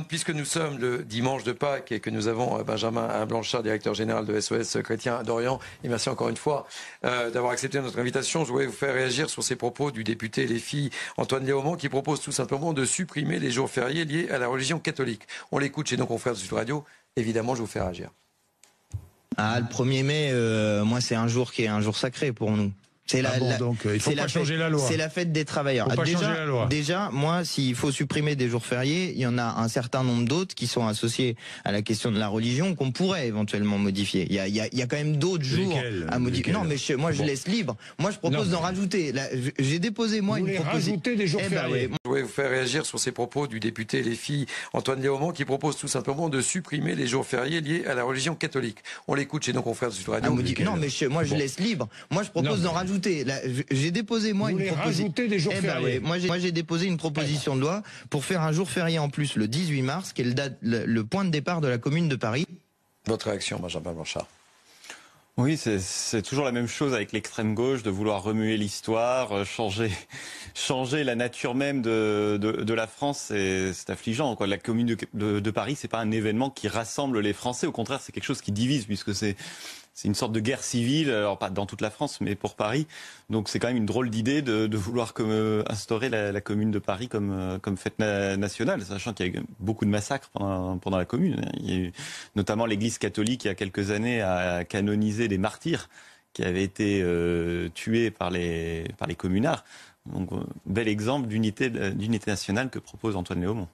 Puisque nous sommes le dimanche de Pâques et que nous avons Benjamin Blanchard, directeur général de SOS Chrétien d'Orient, et merci encore une fois d'avoir accepté notre invitation. Je voulais vous faire réagir sur ces propos du député LFI Antoine Léaumont qui propose tout simplement de supprimer les jours fériés liés à la religion catholique. On l'écoute chez nos confrères de Sud Radio. Évidemment, je vous fais réagir. Le 1er mai, moi, c'est un jour qui est un jour sacré pour nous. C'est donc il faut pas changer la loi. C'est la fête des travailleurs. Faut pas changer la loi. Déjà, moi, s'il faut supprimer des jours fériés, il y en a un certain nombre d'autres qui sont associés à la question de la religion qu'on pourrait éventuellement modifier. Il y a quand même d'autres jours à modifier. Non, mais moi, je laisse libre. Moi, je propose d'en rajouter. J'ai déposé moi une proposition. Rajouter des jours fériés. Je voulais vous faire réagir sur ces propos du député LFI Antoine Léaumont qui propose tout simplement de supprimer les jours fériés liés à la religion catholique. On l'écoute chez nos confrères de Sud Radio. Non, mais moi, je laisse libre. Moi, je propose d'en rajouter. J'ai déposé moi une proposition. Rajouter des jours fériés. Moi j'ai déposé une proposition de loi pour faire un jour férié en plus le 18 mars, qui est le point de départ de la Commune de Paris. Votre réaction, Benjamin Blanchard? Oui, c'est toujours la même chose avec l'extrême gauche, de vouloir remuer l'histoire, changer la nature même de la France, c'est affligeant, quoi. La Commune de Paris, c'est pas un événement qui rassemble les Français, au contraire, c'est quelque chose qui divise, puisque c'est une sorte de guerre civile, alors pas dans toute la France, mais pour Paris. Donc c'est quand même une drôle d'idée de vouloir instaurer la Commune de Paris comme fête nationale, sachant qu'il y a eu beaucoup de massacres pendant la Commune. Il y a eu notamment l'Église catholique, il y a quelques années, a canonisé des martyrs qui avaient été tués par les communards. Donc bel exemple d'unité nationale que propose Antoine Léaumont.